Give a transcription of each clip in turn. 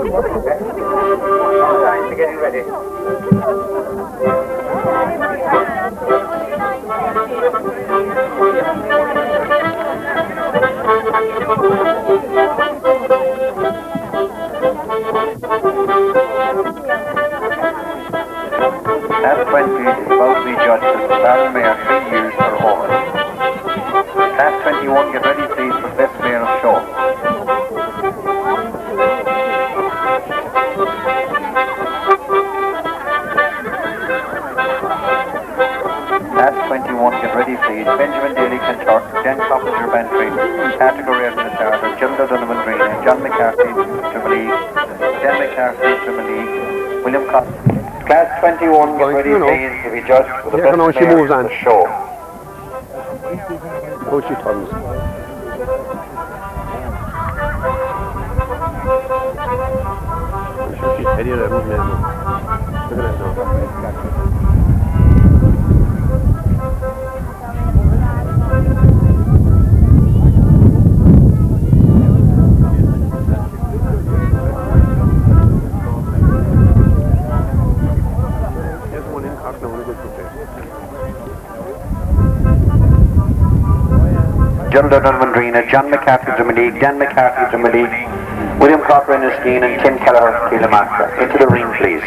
Time to getting ready. Class 20 is about to be judged as the best mare 3 years or over. Class 21, get ready please for best mare of show. Class 21, get ready please. Benjamin Daly Kentork, Jen Coppinger Bantry, category of the starter, Gilda Donovan Brien, John McCarthy, Jubilee, Jen McCarthy, Jubilee, William Cox. Class 21, get ready please to be judged for the best mare of the show. Oh, she turns. She's headier than me. Look at that now. Gilda Donovan Brien, John McCarthy Dominique, Dan McCarthy Dominique, William Cochrane Skeen and Tim Kelleher Kilomaster. Into the ring please.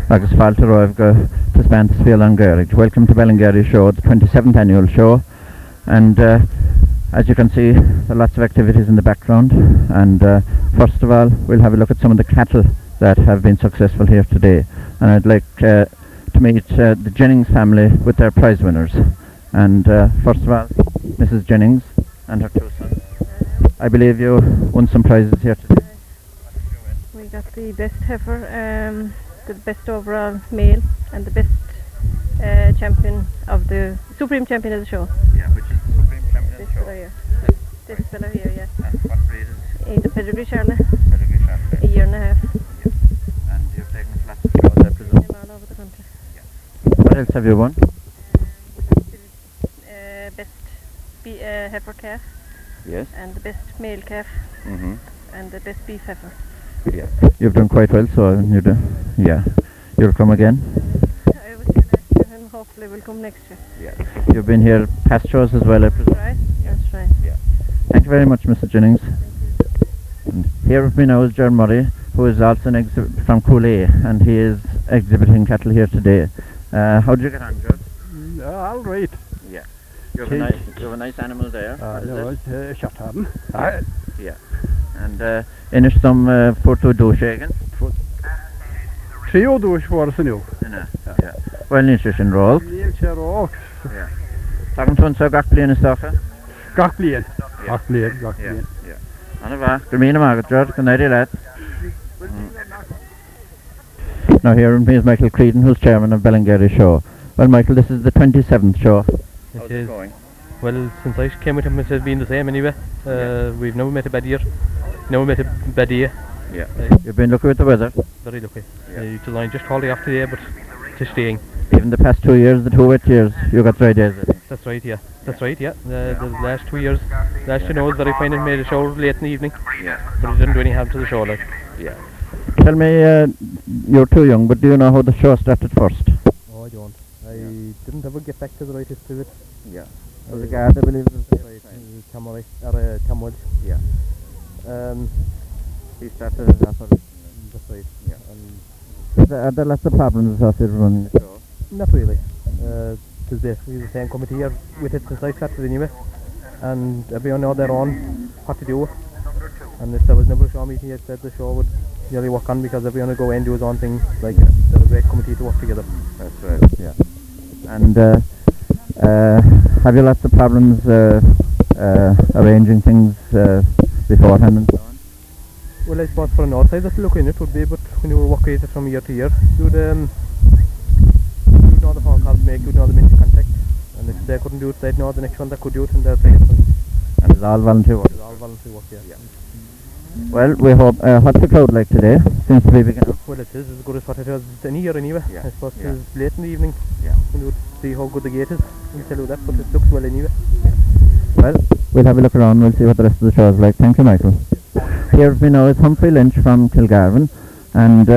Agus Falter Roiv go to span to Seán Angora. Welcome to Ballingeary show, the 27th annual show, and as you can see there are lots of activities in the background, and first of all we'll have a look at some of the cattle that have been successful here today, and I'd like to meet the Jennings family with their prize winners. And first of all, Mrs. Jennings and her two sons. I believe you won some prizes here today. We got the best heifer, the best overall male, and the best champion of the supreme champion of the show. Yeah, which is the supreme champion of the show? This fella here, yeah. And what breed is it? He's a pedigree Charlotte. Pedigree Charlotte. A year and a half. Yeah. And you've taken lots of shows, I presume? All over the country. Yeah. What else have you won? Best heifer calf. Yes. And the best male calf. Mm-hmm. And the best beef heifer. Yeah. You've done quite well, so you do. Yeah. You'll come again? I was here last year and hopefully will come next year. Yeah. You've been here past shows as well, I presume? Right. Yeah. That's right. Yeah. Thank you very much, Mr. Jennings. And here with me now is Ger Murray, who is also an from Cooley, and he is exhibiting cattle here today. How did you get on, Ger? All right. Yeah. You have a nice animal there. It's shot haben. Yeah. And inish some for to do shaken. Trio douche var det nu. Ja. Well, nutrition roll. Nutrition roll. Ja. Takken tunt så gak blien stoffe. Gak blien. Ja. Han var. Det mine maget George, kan det let. Now here is Michael Creedon, who's chairman of Ballingeary show. Well, Michael, this is the 27th show. How's it going? Well, since I came with him, it has been the same anyway. We've never met a bad year. Never met a bad day. Yeah. You've been lucky with the weather? Very lucky. I just called off today, but just staying. Even the past 2 years, the 2 wet years, you got 3 days, I think. That's right, yeah. That's right, yeah. The last 2 years, last year was very fine and made a show late in the evening. Yeah. But it didn't do any harm to the show, like. Yeah. Tell me, you're too young, but do you know how the show started first? Oh, I don't. I didn't ever get back to the right history of it. Yeah. So the guard, I believe, is Right, Tamoy, or Tamwood. Yeah. He started it off. That's right. Yeah. Are there lots of problems associated with running the show? Not really. There's basically the same committee here with it since I started anyway. And everyone know their own what to do. And if there was never a show meeting, it said the show would really work on because everyone would go away and do his own thing. Like, they're a great committee to work together. That's right, yeah. And have you lots of problems arranging things beforehand and so on? Well, I suppose for an outside to look in it would be, but when you were working it from year to year, you'd know the phone calls to make, you'd know the minute contact. And if they couldn't do it, they'd know the next one that could do it and they'd say it. And it's all volunteer work? It's all volunteer work, yeah. Well, we hope, what's the crowd like today? Seems to be big enough. Well, it is as good as what it was any year anyway. Yeah. I suppose Yeah. it's late in the evening. Yeah. And you would see how good the gate is. You tell you that, but it looks well anyway. Well, we'll have a look around, we'll see what the rest of the show is like. Thank you, Michael. Here with me now is Humphrey Lynch from Kilgarvan, and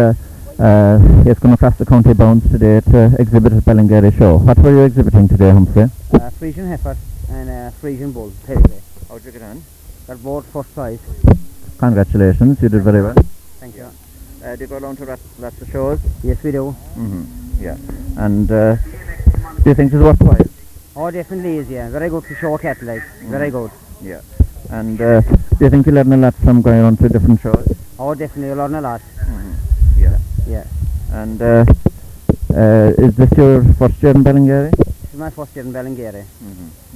he's come across the county bounds today to exhibit at Ballingeary show. What were you exhibiting today, Humphrey? Frisian heifer and Frisian bull, pedigree. How'd you get on? Got both first prize. Congratulations, you did very well. Thank you. Do you go down to lots of shows? Yes, we do. Yeah. And do you think it's worthwhile? Oh, definitely is, yeah. Very good to show cattle, like. Very good. Yeah. And do you think you learn a lot from going around to different shows? Oh, definitely, you learn a lot. Yeah. Yeah. And is this your first year in Ballingeary? This is my first year in Ballingeary.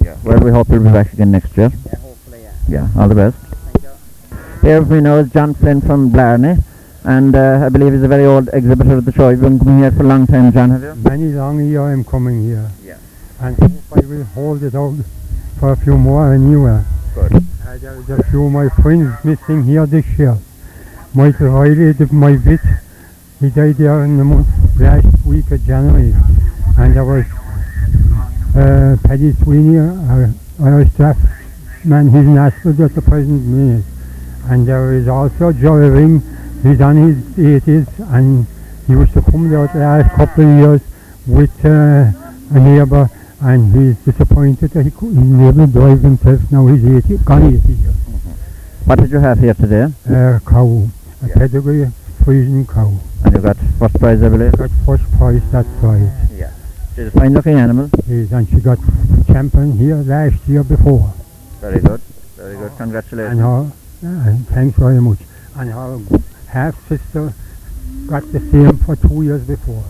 Yeah. Well, we hope you'll be back again next year. Yeah, hopefully, yeah. Yeah, all the best. Thank you. Here with me now is John Flynn from Blarney, and I believe he's a very old exhibitor of the show. You've been coming here for a long time, John, have you? Many long year I'm coming here. Yeah. And hope I will hold it out for a few more anyway. Good. There's a few of my friends missing here this year. Michael Riley did my bit. He died there in the month last week of January. And there was Paddy Sweeney, Irish staff man, he's in hospital at the present minute. And there is also Joey Ring, he's on his 80s, and he used to come there the last couple of years with a neighbour, and he's disappointed that he couldn't able to drive himself. Now he's 80 years. What did you have here today? A cow, a pedigree Frisian cow. And you got first prize, I believe? Got first prize that prize. Yeah. She's a fine looking animal. Yes, and she got champion here last year before. Very good. Very good. Congratulations. And her, thanks very much. And her half sister got the same for 2 years before.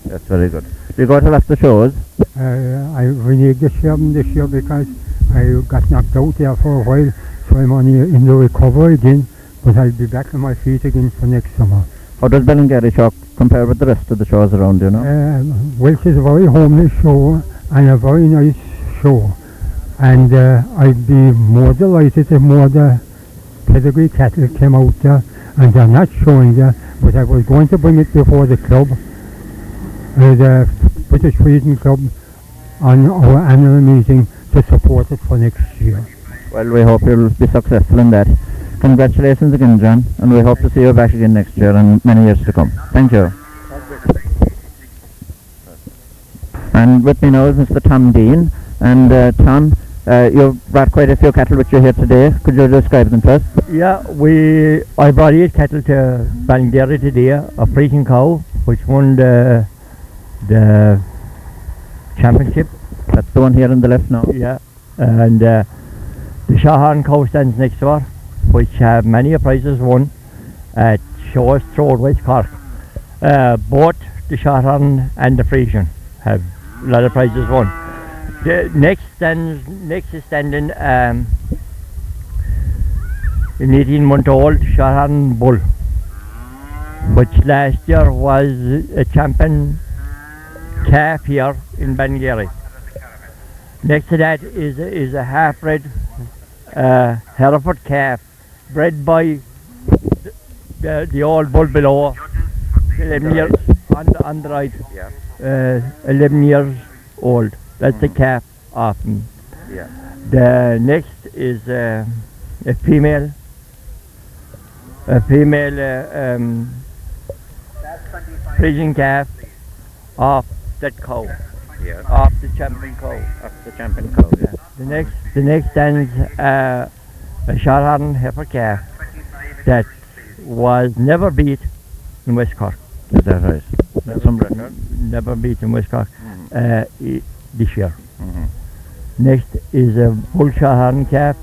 That's very good. You go to lots of shows? I reneged this year because I got knocked out there for a while, so I'm only in the recovery again, but I'll be back on my feet again for next summer. How does Ballingeary show compare with the rest of the shows around, you know? Welsh is a very homely show and a very nice show, and I'd be more delighted if more the pedigree cattle came out there, and they're not showing there, but I was going to bring it before the club, the British Frisian Club, on our annual meeting to support it for next year. Well, we hope you'll be successful in that. Congratulations again, John, and we hope to see you back again next year and many years to come. Thank you. And with me now is Mr. Tom Dean, and Tom, you've brought quite a few cattle with you here today. Could you describe them to us? Yeah, I brought 8 cattle to Ballingeary today, a Frisian cow, which won the championship. That's the one here on the left now. Yeah, and the Seán cow stands next to her, which have many prizes won at shows throughout West Cork. Both the Seán and the Frisian have a lot of prizes won. The next is standing an 18-month-old Seán bull, which last year was a champion calf here in Ballingeary. Next to that is a half-bred Hereford calf, bred by the old bull below, 11 years on the right, 11 years old. That's the calf of him. Yeah. The next is a female Frisian calf of that cow. Yeah. off the champion cow. That's the champion cow, yeah. The next stands a Seán heifer calf that was never beat in West Cork. Is that right? That's some record. Never beat in West Cork this year. Mhm. Next is a bull Seán calf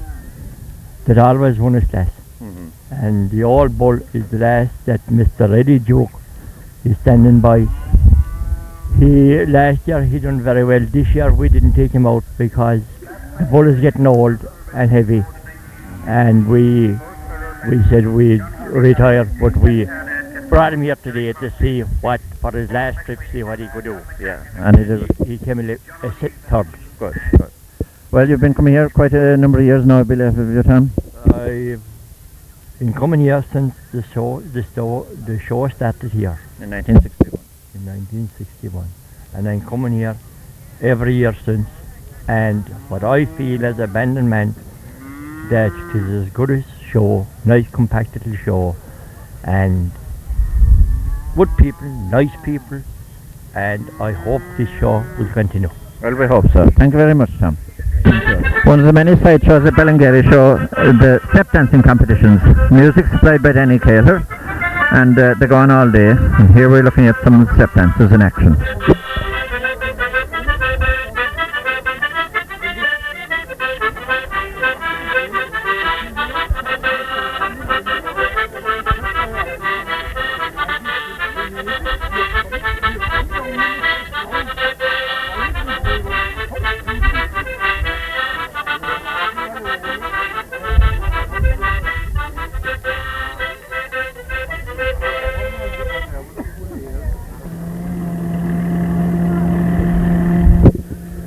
that always won his class. Mhm. And the old bull is the last that Mr. Eddie Duke is standing by. Last year he done very well. This year we didn't take him out because the bull is getting old and heavy, and we said we'd retire, but we brought him here today to see what, for his last trip, see what he could do. Yeah. And he did. He came in third. Good. Good. Well, you've been coming here quite a number of years now, I believe, have you, Tom? I've been coming here since the show started here In 1961. in 1961, and I'm coming here every year since. And what I feel as a banding man, that it is as good as show, nice compact little show, and good people, nice people, and I hope this show will continue. Well, we hope so. Thank you very much, Tom. One of the many side shows at Ballingeary show the step dancing competitions. Music supplied by Denis and they go on all day. And here we're looking at some step dancers in action.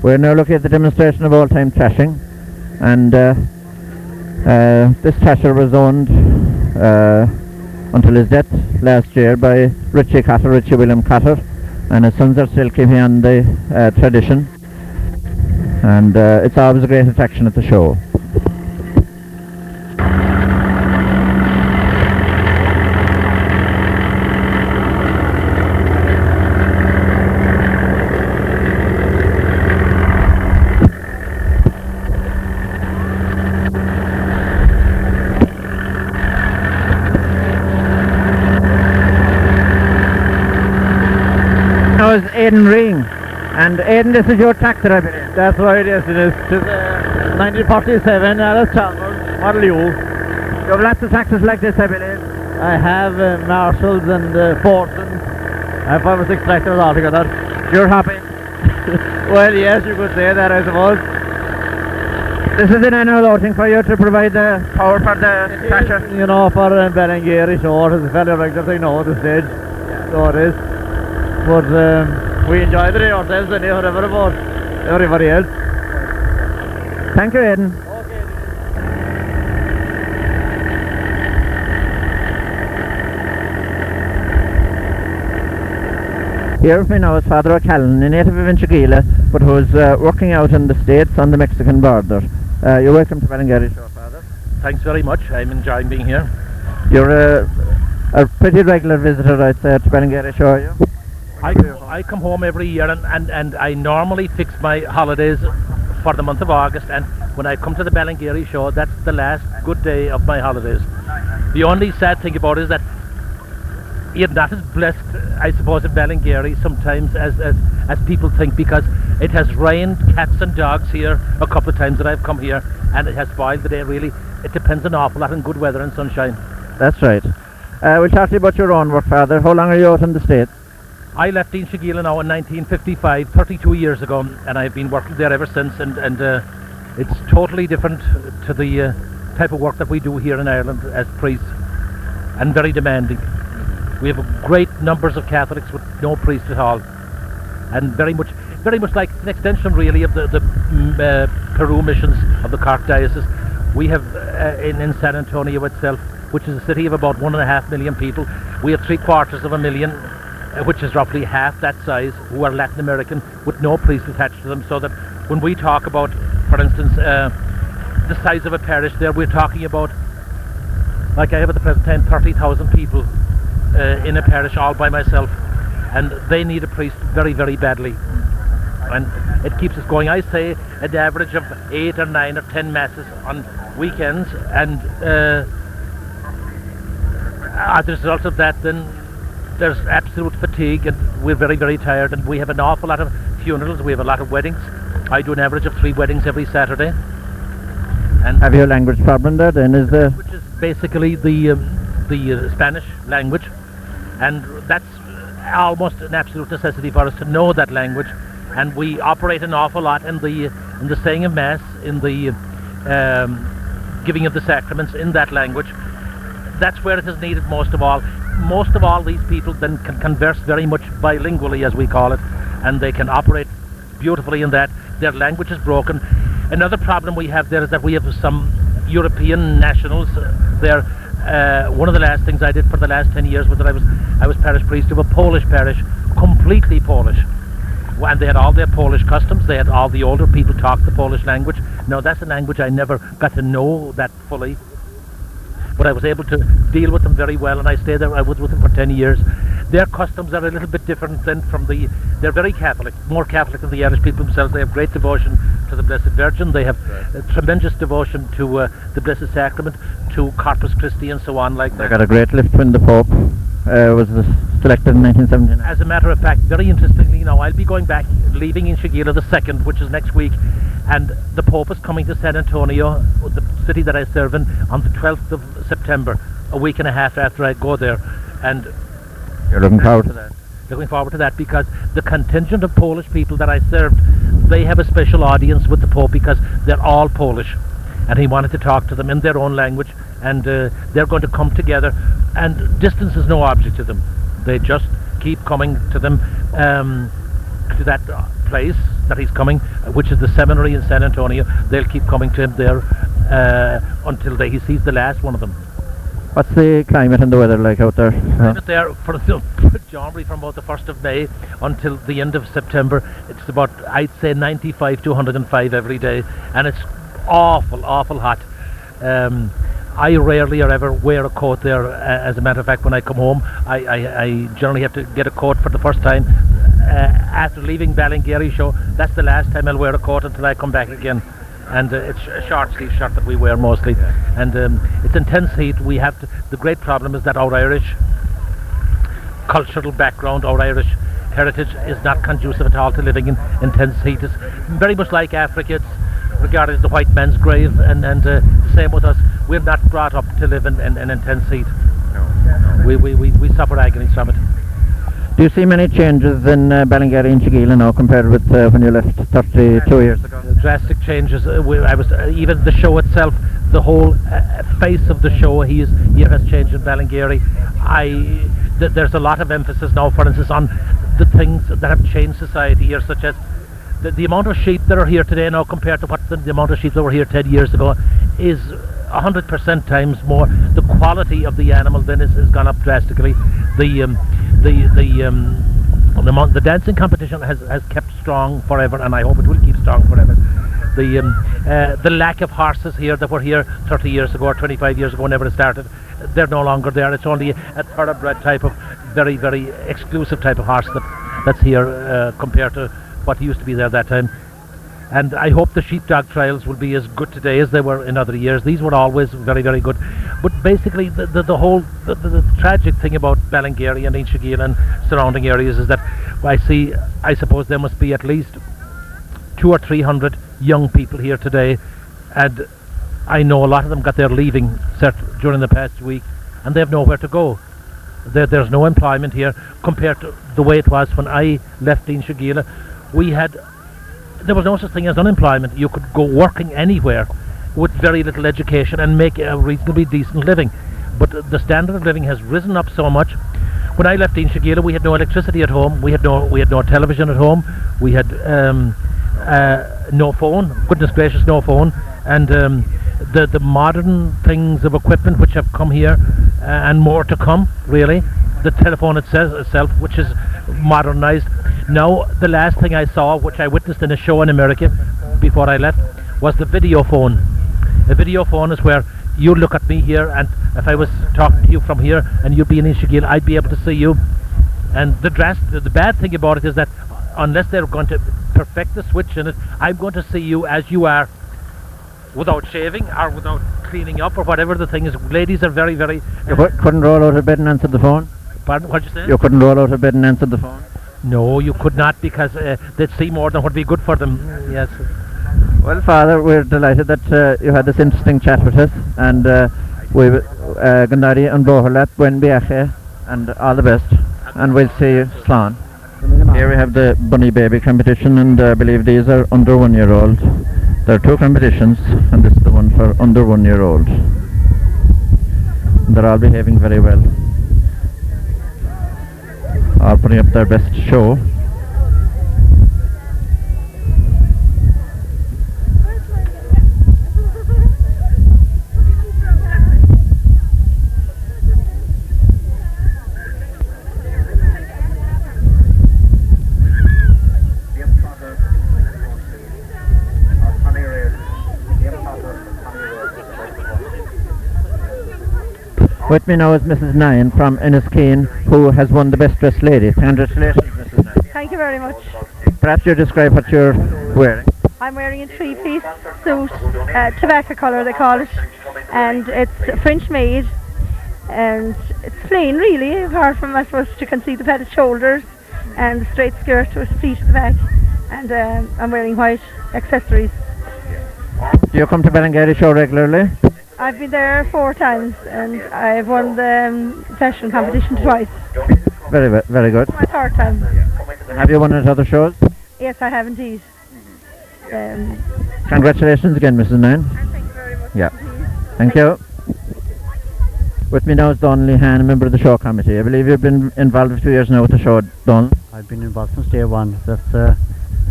We're now looking at the demonstration of all-time trashing, and this trasher was owned until his death last year by Richie William Cotter, and his sons are still keeping on the tradition, and it's always a great attraction at the show. Now is Aidan Ring, and Aidan, this is your tractor, I believe. That's right, yes it is. It's 1947 Alice Chalmers, Model U. You have lots of tractors like this, I believe. I have Marshalls and Fortons. I have 5 or 6 tractors altogether. You're happy. Well, yes, you could say that, I suppose. This is an annual outing for you to provide the power for the tractor. You know, for Ballingeary show, it's a fairly regular thing now at this stage. So it is. But we enjoy the day ourselves and whatever about everybody else. Thank you, Aidan. Here with me now is Father O'Callaghan, a native of Inchigeela, but who's working out in the States on the Mexican border. You're welcome to Ballingeary show, Father. Thanks very much. I'm enjoying being here. You're a pretty regular visitor, I'd say, to Ballingeary show, are you? I come home every year and I normally fix my holidays for the month of August, and when I come to the Ballingeary show, that's the last good day of my holidays. The only sad thing about it is that you're not as blessed, I suppose, in Ballingeary sometimes as people think, because it has rained cats and dogs here a couple of times that I've come here, and it has spoiled the day really. It depends an awful lot on good weather and sunshine. That's right. We'll talk to you about your own work, Father. How long are you out in the States? I left Inchigeela now in 1955, 32 years ago, and I've been working there ever since, and it's totally different to the type of work that we do here in Ireland as priests, and very demanding. We have great numbers of Catholics with no priest at all, and very much like an extension really of the Peru missions of the Cork Diocese. We have in San Antonio itself, which is a city of about 1.5 million people, we have 750,000, which is roughly half that size, who are Latin American with no priest attached to them, so that when we talk about, for instance, the size of a parish there, we're talking about, like I have at the present time, 30,000 people in a parish all by myself, and they need a priest very, very badly. and it keeps us going. I say an average of 8 or 9 or 10 masses on weekends, and as a result of that, then there's absolute fatigue, and we're very, very tired, and we have an awful lot of funerals. We have a lot of weddings. I do an average of 3 weddings every Saturday. And have you a language problem there then? Is there? Which is basically the Spanish language, and that's almost an absolute necessity for us to know that language. And we operate an awful lot in the saying of mass, in the giving of the sacraments in that language. That's where it is needed most of all. Most of all, these people then can converse very much bilingually, as we call it, and they can operate beautifully in that. Their language is broken. Another problem we have there is that we have some European nationals there. One of the last things I did for the last 10 years was that I was parish priest of a Polish parish, completely Polish. And they had all their Polish customs. They had all the older people talk the Polish language. Now that's a language I never got to know that fully, but I was able to deal with them very well, and I stayed there. I was with them for 10 years. Their customs are a little bit different than they're very Catholic, more Catholic than the Irish people themselves. They have great devotion to the Blessed Virgin. They have tremendous devotion to the Blessed Sacrament, to Corpus Christi and so on like that. They got a great lift when the Pope was selected in 1979. As a matter of fact, very interestingly now, I'll be going back, leaving in Sheepdog the 2nd, which is next week, and the Pope is coming to San Antonio, the city that I serve in, on the 12th of September, a week and a half after I go there. And you're looking forward to that? Looking forward to that, because the contingent of Polish people that I served, they have a special audience with the Pope because they're all Polish, and he wanted to talk to them in their own language, and they're going to come together, and distance is no object to them. They just keep coming to them, to that place that he's coming, which is the seminary in San Antonio. They'll keep coming to him there until he sees the last one of them. What's the climate and the weather like out there? Climate there for January, from about the 1st of May until the end of September, it's about, I'd say, 95 to 105 every day, and it's awful hot. I rarely or ever wear a coat there. As a matter of fact, when I come home, I generally have to get a coat for the first time. After leaving Ballingeary show, that's the last time I'll wear a coat until I come back again. And it's a short sleeve shirt that we wear mostly, and it's intense heat. We have the great problem is that our Irish cultural background, our Irish heritage, is not conducive at all to living in intense heat. It's very much like Africa. It's regarded as the white man's grave, and same with us. We're not brought up to live in intense heat. We suffer agonies from it. Do you see many changes in Ballingeary and Sheepdog now compared with when you left 32 years ago? Drastic changes. I was even the show itself, the whole face of the show here has changed in Ballingeary. There's a lot of emphasis now, for instance, on the things that have changed society here, such as the amount of sheep that are here today now compared to what the amount of sheep that were here 10 years ago is 100% times more. The quality of the animal then has gone up drastically. The dancing competition has kept strong forever, and I hope it will keep strong forever. The lack of horses here that were here 30 years ago or 25 years ago whenever it started, they're no longer there. It's only a thoroughbred type of very, very exclusive type of horse that's here compared to what used to be there that time. And I hope the Sheepdog trials will be as good today as they were in other years. These were always very, very good. But basically the whole tragic thing about Ballingeary and Sheepdog and surrounding areas is that I suppose there must be at least 200 or 300 young people here today, and I know a lot of them got their leaving set during the past week, and they have nowhere to go. There's no employment here compared to the way it was when I left Sheepdog. There was no such thing as unemployment. You could go working anywhere with very little education and make a reasonably decent living. But the standard of living has risen up so much. When I left Sheepdog, we had no electricity at home. We had no television at home. We had no phone. Goodness gracious, no phone. And the modern things of equipment which have come here and more to come, really. The telephone itself, which is modernized. Now, the last thing I saw, which I witnessed in a show in America before I left, was the video phone. A video phone is where you look at me here, and if I was talking to you from here and you'd be in Sheepdog, I'd be able to see you. And the bad thing about it is that unless they're going to perfect the switch in it, I'm going to see you as you are, without shaving or without cleaning up or whatever the thing is. Ladies are very, very... You couldn't roll out of bed and answer the phone? Pardon, what'd you say? You couldn't roll out of bed and answer the phone? No, you could not, because they'd see more than would be good for them. Yes. Well, Father, we're delighted that you had this interesting chat with us, and we Gandari and Bohalat, Buen Biache, and all the best, and we'll see you, Seán. Here we have the bunny baby competition, and I believe these are under 1 year old. There are two competitions, and this is the one for under 1 year old. They're all behaving very well, all putting up their best show. With me now is Mrs. Nine from Enniskeane, who has won the Best Dressed Lady. Congratulations, Mrs. Nine. Thank you very much. Perhaps you describe what you're wearing. I'm wearing a three-piece suit, tobacco colour they call it, and it's French made, and it's plain really, apart from I suppose you can see the padded shoulders and the straight skirt with the pleat at the back, and I'm wearing white accessories. Do you come to Ballingeary show regularly? I've been there 4 times, and I've won the fashion competition twice. Very good. My 3rd time. Have you won at other shows? Yes, I have indeed. Congratulations again, Mrs. Nine. Thank you very much. Yeah. Thank you. With me now is Don Lehan, a member of the show committee. I believe you've been involved for 2 years now with the show, Don. I've been involved since day one. That's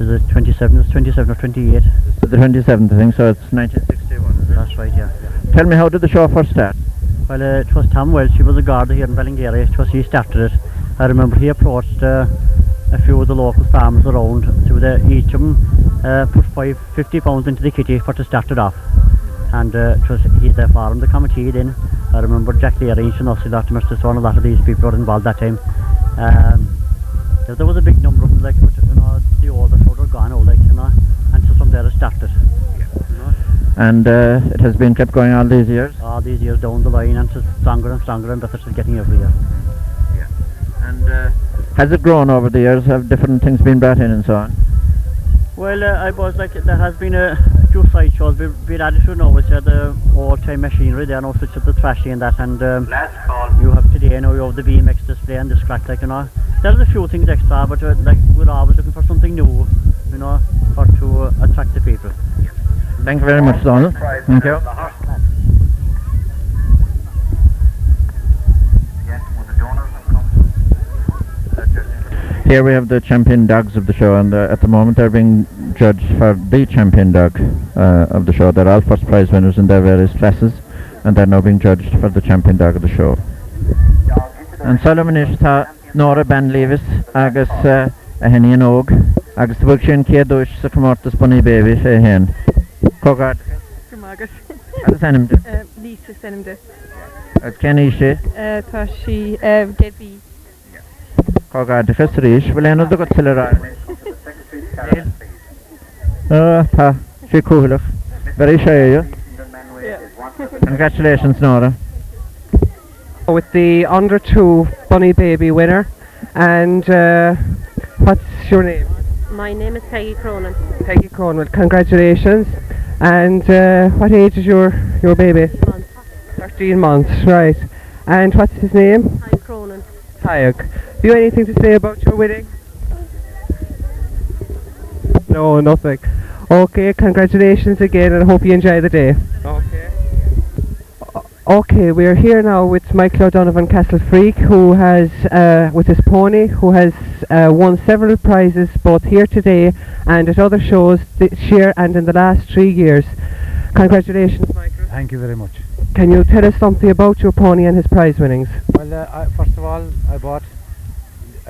is it 27? It's 27 or 28. This is the 27th, I think, so it's 1961. Is it? That's right, yeah. Tell me, how did the show first start? Well, it was Tom Welsh. He was a gardener here in Ballingeary. It was he started it. I remember he approached a few of the local farmers around. So each of them put 50 pounds into the kitty for to start it off. And it was he they formed the committee then. I remember Jack Leary and us, Dr. Mr. Seán, a lot of these people were involved that time. There was a big number of them, like, but you know, the older sort of gone out, like, you know, and so from there it started. You know? And it has been kept going all these years? All these years down the line, and it's stronger and better it's getting every year. Yeah. And has it grown over the years? Have different things been brought in and so on? Well, I was like, there has been a few side shows. We added to know, it's the old-time machinery there now, such as the trashy and that, and you have today, you know, you have the BMX display and this crack, like, you know. There's a few things extra, but like, we're always looking for something new, you know, to attract the people. Thank you very much, Donald. Thank you. Here we have the champion dogs of the show, and at the moment they're being judged for the champion dog of the show. They're all first prize winners in their various classes, and they're now being judged for the champion dog of the show. And Solomon is Nora Ben Levis, agus a henny and og, agus the Wiltshire Kia Dush, so come out this bunny baby, say hen. Cogard. Agus. Agus enim de. Lisa enim de. Kenny she. Tá she Debbie. Cogard the Chesrish, well, I know the got Celerar. Ta, she cool. Very shy, you. Congratulations, Nora. With the under 2 bunny baby winner, and what's your name? My name is Peggy Cronin. Peggy Cronin. Congratulations. And what age is your baby? 13 months. 13 months, right. And what's his name? Tayag Cronin. Tayag. Do you have anything to say about your winning? No, nothing. Okay, congratulations again, and I hope you enjoy the day. Okay. Okay, we're here now with Michael O'Donovan Castlefreak, who has, with his pony, who has won several prizes both here today and at other shows this year and in the last 3 years. Congratulations, Michael. Thank you very much. Can you tell us something about your pony and his prize winnings? Well, first of all, I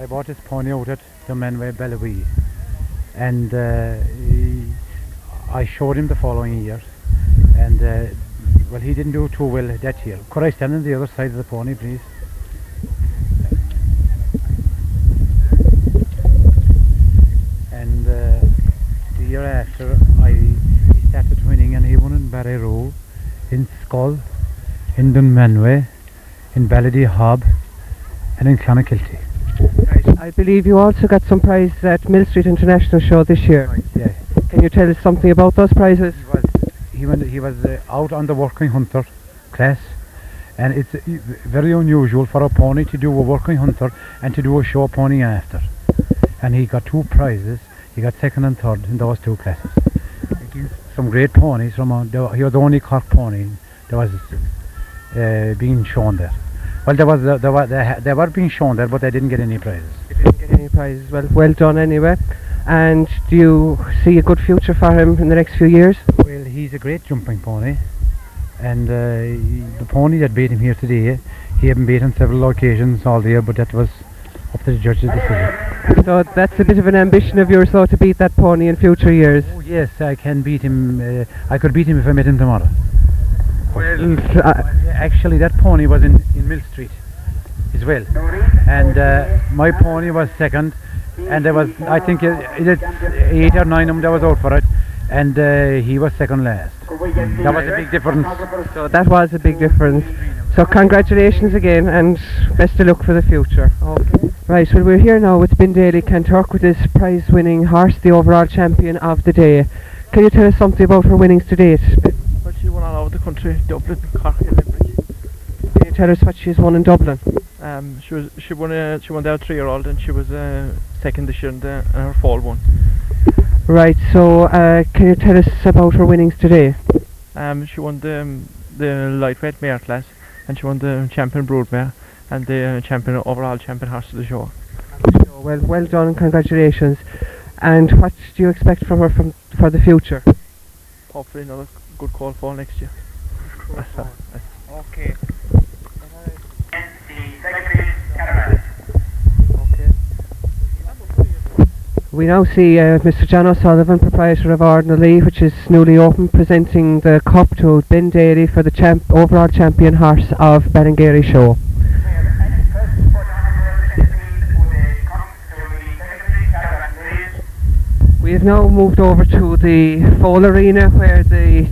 bought his pony out at the Manway Ballingeary, and I showed him the following year, and well, he didn't do too well that year. Could I stand on the other side of the pony, please? And last year, he started winning, and he won in Barry Row, in Skull, in Dunmanway, in Ballydehob, and in Clonakilty. Right. I believe you also got some prizes at Mill Street International Show this year. Right, yeah. Can you tell us something about those prizes? He was out on the working hunter class, and it's very unusual for a pony to do a working hunter and to do a show pony after. And he got 2 prizes. He got 2nd and 3rd in those 2 classes. Some great ponies from he was the only Cork pony that was being shown there. Well, they were being shown there, but they didn't get any prizes. They didn't get any prizes. Well done anyway. And do you see a good future for him in the next few years? Well, he's a great jumping pony, and the pony that beat him here today, he hadn't beat on several occasions all year, but that was up to the judge's decision. So that's a bit of an ambition of yours, though, to beat that pony in future years. Oh yes, I can beat him. I could beat him if I met him tomorrow. Well, actually, that pony was in Mill Street as well, and my pony was 2nd, and there was, I think, 8 or 9 of them that was out for it, and he was 2nd last. That was a big difference. So that was a big difference. So congratulations again, and best of luck for the future. Okay. Right, well, we're here now with Ben Daly Cantork with his prize-winning horse, the overall champion of the day. Can you tell us something about her winnings to date? Well, she won all over the country, Dublin, Cork and Limerick. Can you tell us what she's won in Dublin? She won the 3-year-old, and she was 2nd this year in her foal one. Right, so can you tell us about her winnings today? She won the lightweight mare class, and she won the champion broodmare and the overall champion horse of the show. Well done and congratulations. And what do you expect from her for the future? Hopefully another good call for next year. Okay. We now see Mr. John O'Sullivan, proprietor of Ordinal Lee, which is newly open, presenting the cup to Ben Daly for the overall champion horse of Ballingeary show. We have now moved over to the foal arena, where the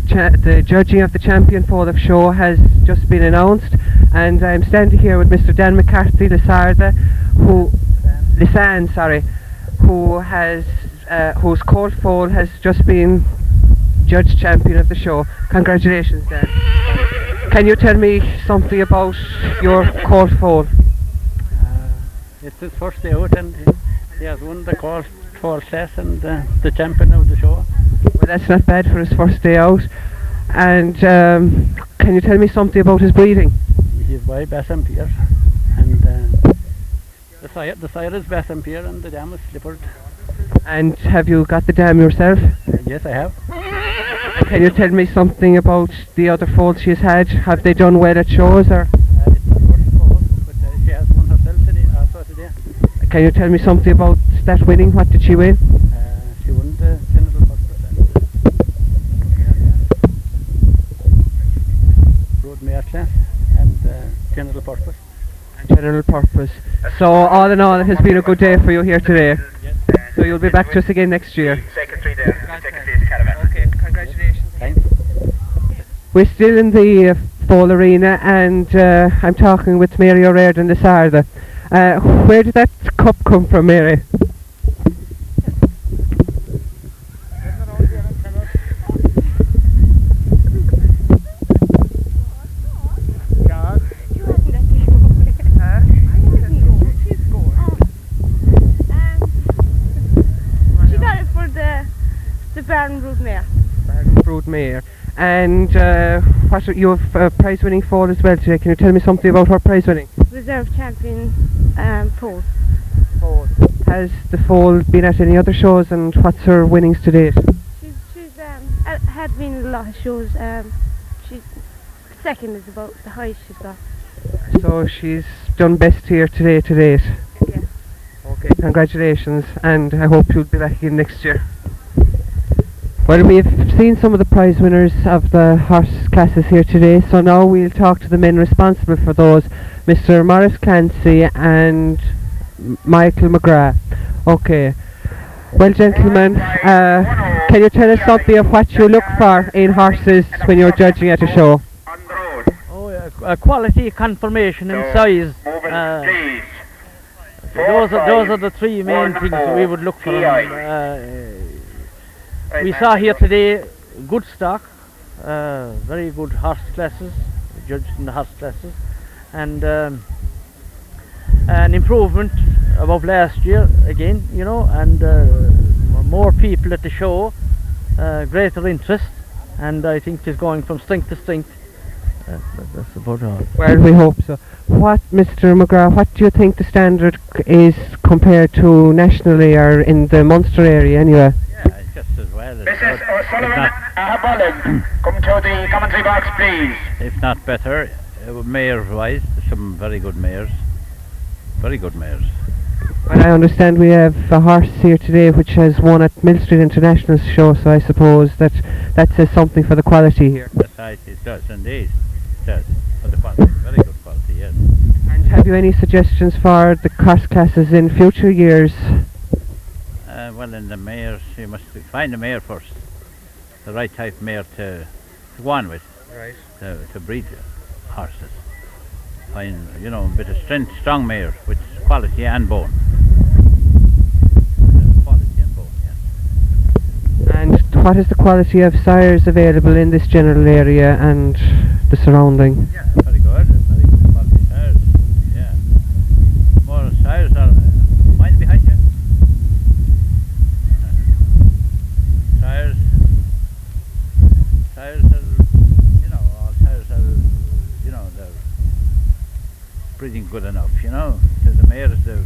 judging of the champion foal of show has just been announced, and I'm standing here with Mr. Dan McCarthy Lisarda, whose colt foal has just been judge champion of the show. Congratulations, Dan. Can you tell me something about your colt foal? It's his first day out, and he has won the colt foal class and the champion of the show. Well, that's not bad for his first day out. And can you tell me something about his breeding? He's by Bassampere, and the sire is Bassampere and the dam is Slippered. And have you got the dam yourself? Yes, I have. Can you tell me something about the other foals she's had? Have they done well at shows, or? It's the first foal, but she has won herself today. Can you tell me something about that winning? What did she win? She won the general purpose road mare class and general purpose. General purpose. So all in all, it has been a good day for you here today. Yes. So you'll be back to us again next year. Secretary there. Secretary of the caravan. Okay, congratulations. Thanks. We're still in the foal arena, and I'm talking with Mary O'Riordan Lisarda. Where did that cup come from, Mary? She got it for the Barn Broodmare. Barn Broodmare. And what you have a prize-winning foal as well today. Can you tell me something about her prize-winning? Reserve champion foal. Has the foal been at any other shows, and what's her winnings to date? She's had been in a lot of shows. She's 2nd is about the highest she's got. So she's done best here today to date. Yeah. Okay, congratulations, and I hope you'll be back again next year. Well, we've seen some of the prize winners of the horse classes here today, so now we'll talk to the men responsible for those, Mr. Maurice Clancy and Michael McGrath. Okay, Well, gentlemen, can you tell us something of what you look for in horses when you're judging at a show? Quality, conformation and size. Those are the three main things we would look for. We saw here today good stock, very good horse classes, judged in the horse classes, and an improvement above last year again, you know, and more people at the show, greater interest, and I think it's going from strength to strength. That's about all. Well, we hope so. What, Mr. McGrath, what do you think the standard is compared to nationally or in the Munster area anyway? Yeah, it's just as well. Mrs. O'Sullivan, Balling, come to the commentary box, please. If not better, mares-wise, some very good mares. Very good mares. Well, I understand we have a horse here today which has won at Mill Street International Show, so I suppose that says something for the quality here. Besides, it does indeed. It does. For the quality, very good quality, yes. And have you any suggestions for the cross classes in future years? Well, in the mares, you must find a mare first. The right type of mare to go on with. Right. To breed horses. Find, you know, a bit of strength, strong mare with quality and bone. Quality and bone, yes. And what is the quality of sires available in this general area and the surrounding? Yeah, very good quality sires. Yeah. More sires are mine behind you. Sires are, you know, all sires are, you know, they're breeding good enough, you know. So the mare is the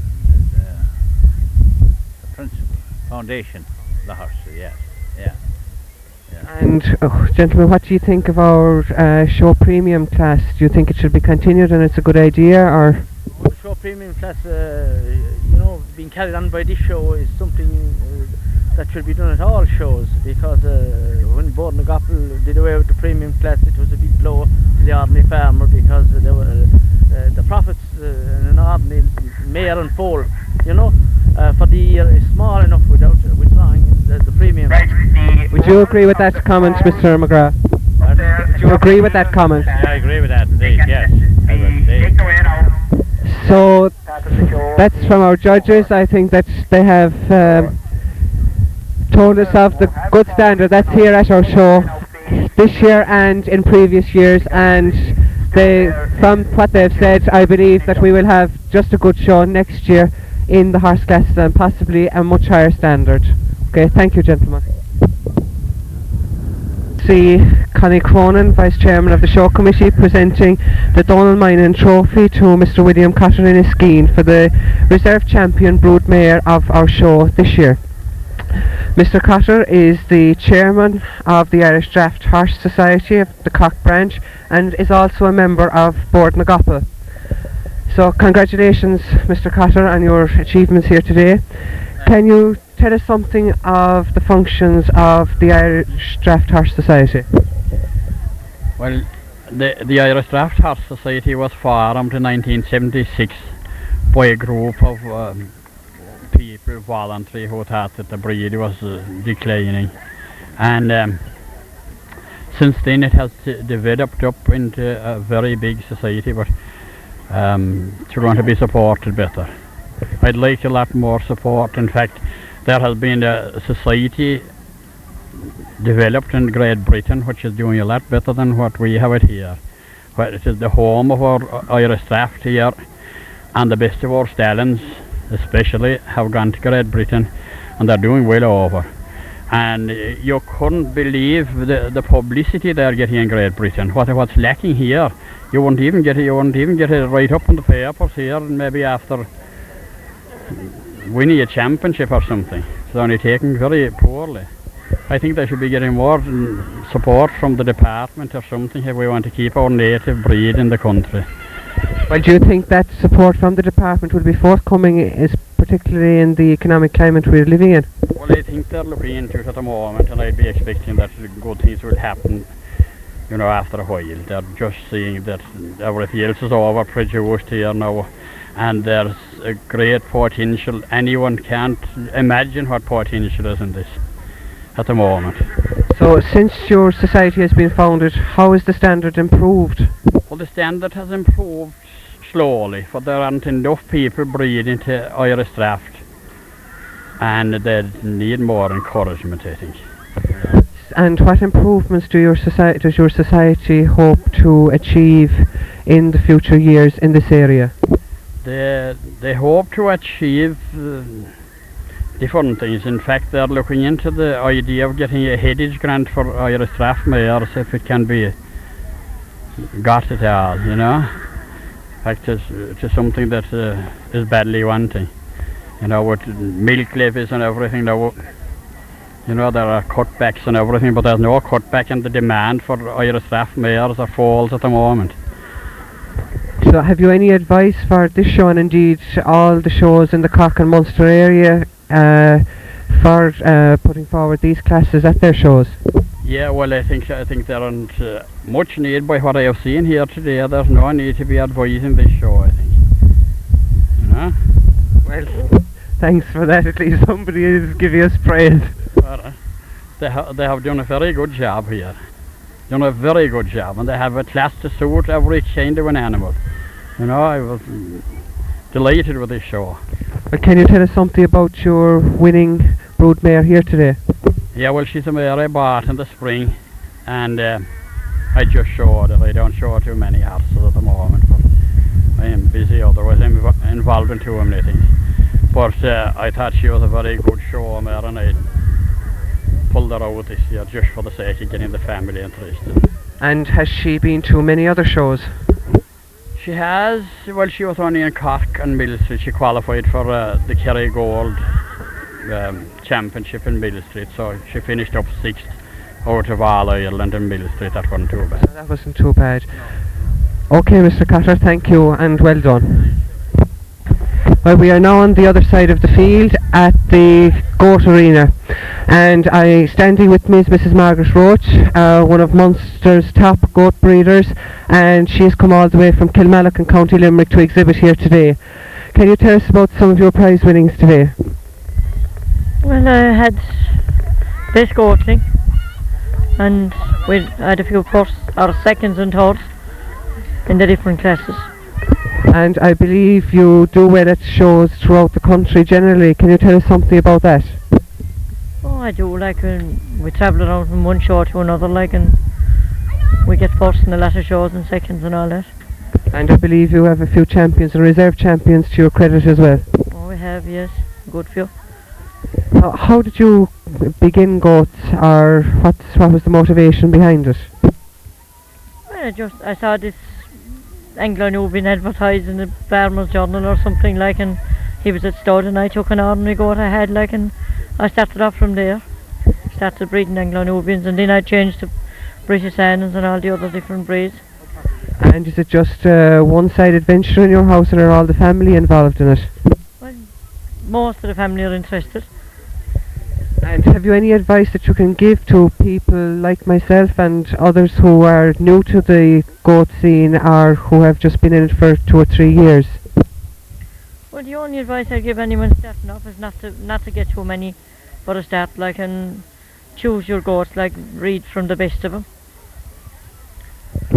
principal foundation of the horse, yes. Yeah. And gentlemen, what do you think of our show premium class? Do you think it should be continued and it's a good idea, or? Well, the show premium class, you know, being carried on by this show is something that should be done at all shows, because when Ballingeary did away with the premium class, it was a big blow to the ordinary farmer, because there were the profits in an ordinary mare and foal, you know, for the year is small enough without withdrawing the premium. Would you agree with that comment, Mr. McGrath? Would you agree with that comment? I agree with that indeed, yes. I would indeed. So that's from our judges. I think that they have told us of the good standard that's here at our show this year and in previous years, and from what they've said, I believe that we will have just a good show next year in the horse classes and possibly a much higher standard. Okay, thank you, gentlemen. See Connie Cronin, Vice Chairman of the Show Committee, presenting the Donald Minan Trophy to Mr. William Cotter in Skeen for the Reserve Champion Broodmare of our show this year. Mr. Cotter is the Chairman of the Irish Draft Horse Society of the Cork branch and is also a member of Board Nagapa. So congratulations, Mr. Cotter, on your achievements here today. Can you tell us something of the functions of the Irish Draft Horse Society? Well, the Irish Draft Horse Society was formed in 1976 by a group of people, voluntary, who thought that the breed was declining, and since then it has developed up into a very big society, but it's going to be supported better. I'd like a lot more support. In fact, there has been a society developed in Great Britain which is doing a lot better than what we have it here. But it is the home of our Irish draft here, and the best of our stallions especially have gone to Great Britain, and they're doing well over. And you couldn't believe the publicity they're getting in Great Britain. What's lacking here, you won't even get it right up in the papers here, and maybe after winning a championship or something. It's only taken very poorly. I think they should be getting more support from the department or something if we want to keep our native breed in the country. Well, do you think that support from the department will be forthcoming, particularly in the economic climate we're living in? Well, I think they're looking into it at the moment, and I'd be expecting that good things will happen, you know, after a while. They're just seeing that everything else is overproduced here now, and there's a great potential. Anyone can't imagine what potential is in this at the moment. So since your society has been founded, how is the standard improved? Well, the standard has improved slowly, for there aren't enough people breeding to Irish draft, and they need more encouragement, I think. And what improvements does your society hope to achieve in the future years in this area? They hope to achieve different things. In fact, they're looking into the idea of getting a headage grant for Irish draft mares, if it can be got at all, you know. In fact, it's something that is badly wanting. You know, with milk levies and everything, you know, there are cutbacks and everything, but there's no cutback in the demand for Irish draft mares or foals at the moment. So have you any advice for this show, and indeed all the shows in the Cork and Munster area, for putting forward these classes at their shows? Yeah, well, I think there aren't much need by what I have seen here today. There's no need to be advising this show, I think. You know? Well, thanks for that. At least somebody is giving us praise. They have done a very good job here. Done a very good job, and they have a class to suit every kind of an animal. You know, I was delighted with this show. Well, can you tell us something about your winning broodmare here today? Yeah, well, she's a mare I bought in the spring, and I just showed her. I don't show too many horses at the moment, but I am busy, otherwise I'm involved in too many things. But I thought she was a very good show mare, and I pulled her out this year just for the sake of getting the family interested. And has she been to many other shows? She has. Well, she was only in Cork and Mill Street. She qualified for the Kerry Gold Championship in Mill Street, so she finished up 6th out of all Ireland in Mill Street. That wasn't too bad. That wasn't too bad. Okay, Mr. Cotter, thank you and well done. Well, we are now on the other side of the field at the goat arena, and standing with me is Mrs. Margaret Roach, one of Munster's top goat breeders, and she has come all the way from Kilmallock in County Limerick to exhibit here today. Can you tell us about some of your prize winnings today? Well, I had best goatling, and I had a few first or seconds and thirds in the different classes. And I believe you do well at shows throughout the country generally. Can you tell us something about that? Oh, I do, like we travel around from one show to another, like, and we get first in a lot of shows and seconds and all that. And I believe you have a few champions and reserve champions to your credit as well. Oh, we have, yes, good few. How did you begin goats, or what was the motivation behind it? Well, I saw this Anglo-Nubian advertised in the Farmer's Journal or something, like, and he was at stud, and I took an ordinary goat I had, like, and I started off from there. Started breeding Anglo-Nubians, and then I changed to British Annans and all the other different breeds. And is it just a one-sided venture in your house, or are all the family involved in it? Well, most of the family are interested. And have you any advice that you can give to people like myself and others who are new to the goat scene, or who have just been in it for 2 or 3 years? Well, the only advice I'd give anyone starting off is not to get too many for a start, like, and choose your goats, like, read from the best of them.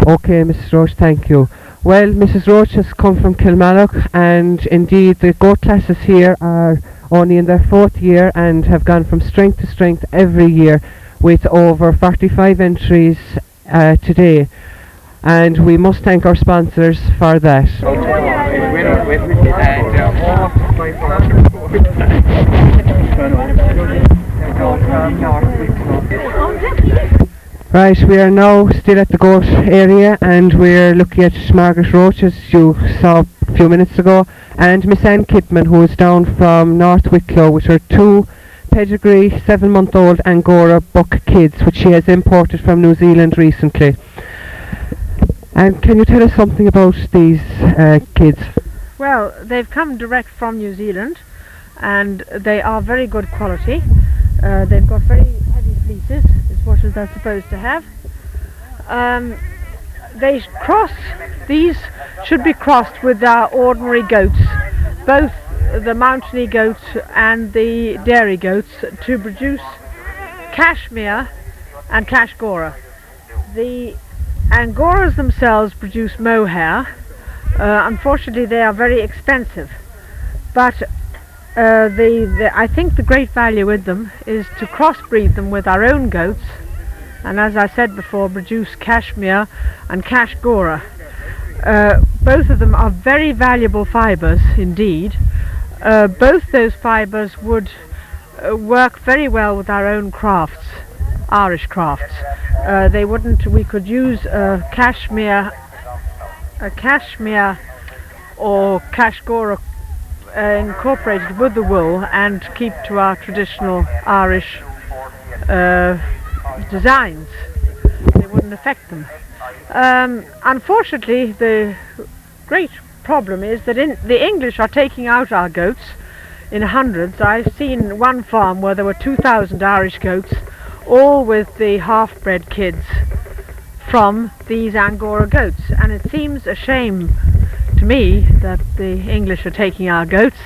Okay, Mrs. Roach, thank you. Well, Mrs. Roach has come from Kilmallock, and indeed the goat classes here are only in their 4th year and have gone from strength to strength every year, with over 45 entries today. And we must thank our sponsors for that. Right, we are now still at the goat area, and we're looking at Margaret Roach, as you saw a few minutes ago, and Miss Ann Kidman, who is down from North Wicklow with her 2 pedigree 7-month-old Angora buck kids, which she has imported from New Zealand recently. And can you tell us something about these kids? Well, they've come direct from New Zealand, and they are very good quality. They've got very heavy fleeces, is what they're supposed to have. these should be crossed with our ordinary goats, both the mountainy goats and the dairy goats, to produce cashmere and cashgora. The Angoras themselves produce mohair. Unfortunately, they are very expensive, but I think the great value with them is to crossbreed them with our own goats, and as I said before, produce cashmere and cashgora. Both of them are very valuable fibres indeed. Both those fibres would work very well with our own crafts, Irish crafts. They wouldn't. We could use cashmere or cashgora incorporated with the wool and keep to our traditional Irish designs. They wouldn't affect them. Unfortunately, the great problem is that the English are taking out our goats in hundreds. I've seen one farm where there were 2,000 Irish goats, all with the half-bred kids from these Angora goats, and it seems a shame to me that the English are taking our goats.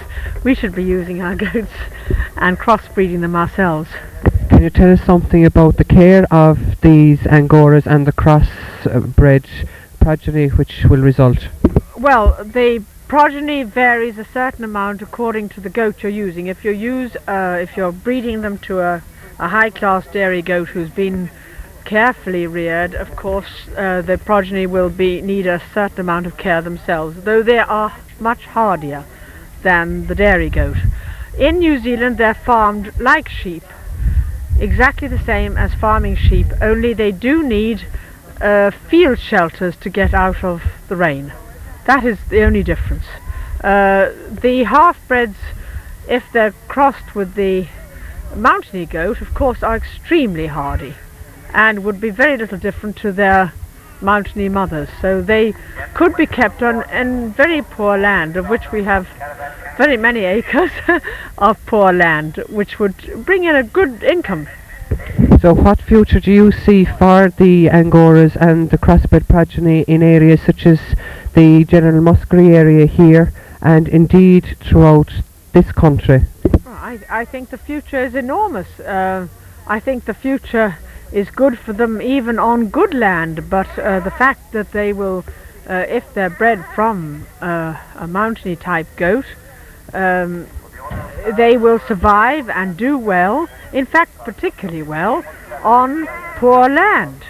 We should be using our goats and crossbreeding them ourselves. Can you tell us something about the care of these Angoras and the cross-bred progeny which will result? Well, the progeny varies a certain amount according to the goat you're using. If you're breeding them to a high-class dairy goat who's been carefully reared, of course the progeny will need a certain amount of care themselves, though they are much hardier than the dairy goat. In New Zealand they're farmed like sheep, exactly the same as farming sheep, only they do need field shelters to get out of the rain. That is the only difference. The half-breds, if they're crossed with the mountainy goat, of course are extremely hardy and would be very little different to their mountainy mothers, so they could be kept on in very poor land, of which we have very many acres of poor land, which would bring in a good income. So what future do you see for the Angoras and the crossbred progeny in areas such as the General Muskerry area here and indeed throughout this country? I think the future is enormous. I think the future is good for them even on good land, but the fact that they will, if they're bred from a mountainy type goat, they will survive and do well, in fact particularly well, on poor land,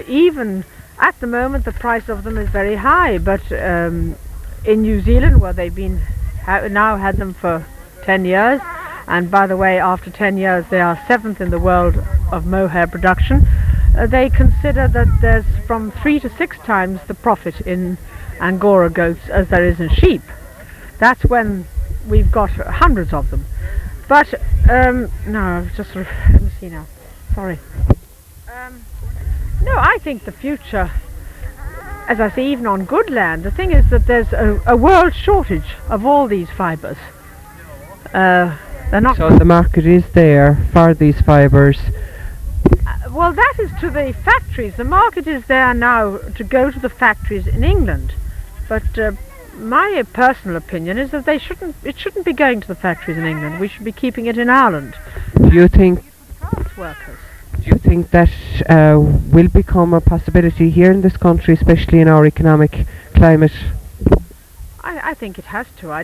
even at the moment the price of them is very high, but in New Zealand, where they've been now had them for 10 years, and by the way, after 10 years they are 7th in the world of mohair production, they consider that there's from 3 to 6 times the profit in Angora goats as there is in sheep. That's when we've got hundreds of them. But no, just let me see now. Sorry. No, I think the future, as I say, even on good land, the thing is that there's a world shortage of all these fibres. They're not. So the market is there for these fibres. Well, that is to the factories. The market is there now to go to the factories in England, but my personal opinion is that it shouldn't be going to the factories in England. We should be keeping it in Ireland. Do you think Workers. Do you think that will become a possibility here in this country, especially in our economic climate? I think it has to. I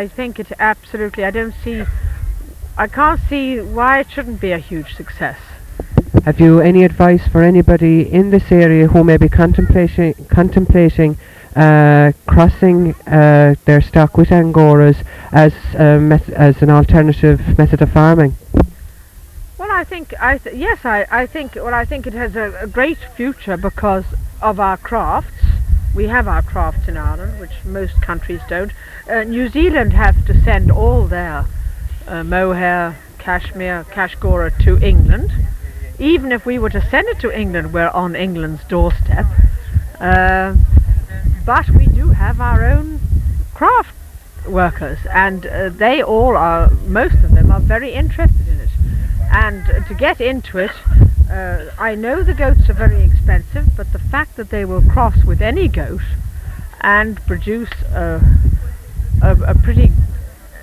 think it absolutely, I can't see why it shouldn't be a huge success. Have you any advice for anybody in this area who may be contemplating crossing their stock with Angoras as an alternative method of farming? Well, I think it has a great future because of our crafts. We have our crafts in Ireland, which most countries don't. New Zealand have to send all their mohair, cashmere, cashgora to England. Even if we were to send it to England, we're on England's doorstep. But we do have our own craft workers, and they all are, most of them are very interested in it. And to get into it, I know the goats are very expensive, but the fact that they will cross with any goat and produce a pretty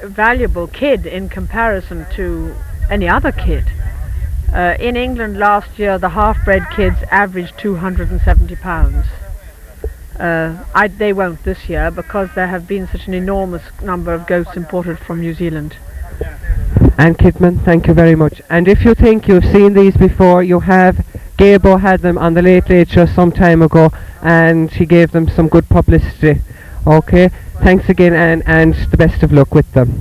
valuable kid in comparison to any other kid. In England last year, the half-bred kids averaged £270. They won't this year because there have been such an enormous number of goats imported from New Zealand. And Kidman, thank you very much. And if you think you've seen these before, you have. Gabo had them on the Late Late Show some time ago, and he gave them some good publicity. Okay, thanks again, and the best of luck with them.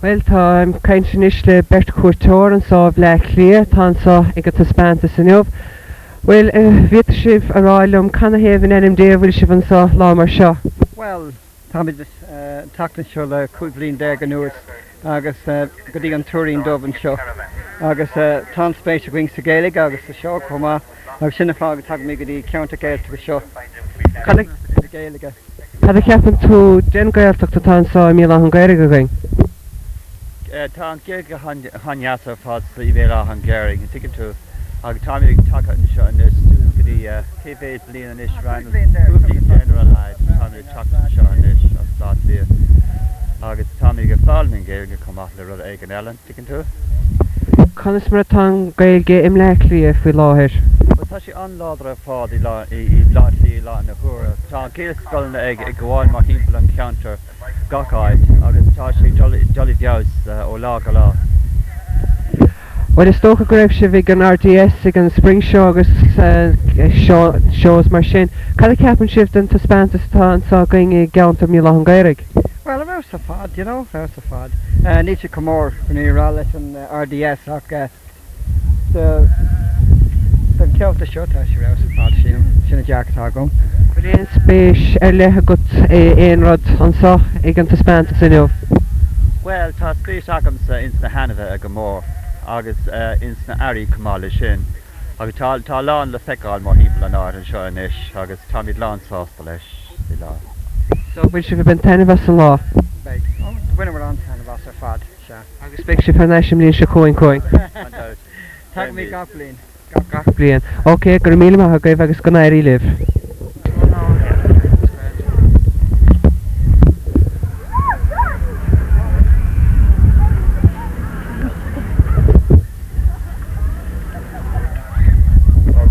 Well, I'm kind of initially Bert Couture and so Black Lee, so I get to span to Sinov. Well, Vitship Aralum, Canahaven, NMD, Wilshivan, so Lamar Shaw. Well, Tommy just talked to the Kublin Derganus, August Goodigan Turin Dublin show. August Tom Space Wings to Gaelic, August the show come on. I've seen a frog talking me the counter Gael to the show. Gaelic. Had a captain to Jen Gael to Tan so Milan Gaelic again. Tan Gaelic Hanyasa Pots, the Vela Hungary, ticket to Tommy talk on the show and this the TV Blien and Ish Ryan, General Hyde, Tommy talked to the show and this, I thought there. August Tommy get fallen and Gaelic come off the road egg and Ellen, ticket to. Conas Marathon Gaelic imlikely if we law it. But actually on Ladra for the law in the Hura, Tom Gaelic skull in the egg, go on my people and counter Gokite, August Tashi Jolly Jows, Olagala. Well, it's Stoke Grevshivig and RDS again Spring Shogus shows machine. Can the captain shift into Spantis Town so going a gown to Milan Gaelic? Well, about a fad, you know, about a fad. Need to come over when you're all in RDS, okay. The count the shot as you're out of fad, Shin Jack Targo. Brien Space, Erle got a rod on so again to Spantis enough. Well, ta Space Akams in the Hanover a Gamor. August instant Ari Kamala Shin. August Talan the Fekal more people and art and showing ish. August Tommy Lan sauce the lesh. So we should have been 10 of us in law. When we're on 10 of us are fad, sure. August Spike for Nashim Lin Shakoin Coin. Tag me Goblin. Brien. Okay, Gramil Mahagave August Gunari live.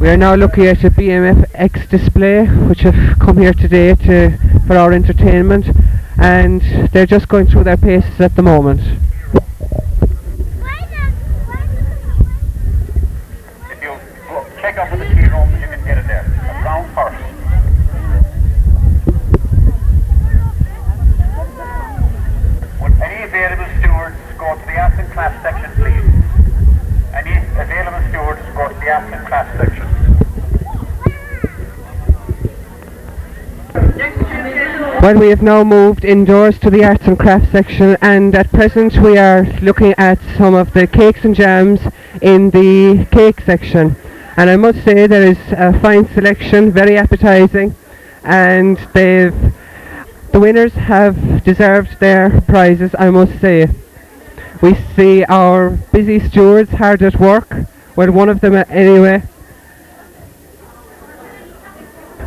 We are now looking at a BMF X display which have come here today for our entertainment, and they're just going through their paces at the moment. If you check up with the key room, you can get it there. Round first. Would any available stewards go to the absent class section, please? Any available stewards go to the absent class section. Well, we have now moved indoors to the arts and crafts section, and at present we are looking at some of the cakes and jams in the cake section, and I must say there is a fine selection, very appetising, and the winners have deserved their prizes, I must say. We see our busy stewards hard at work, well, one of them anyway.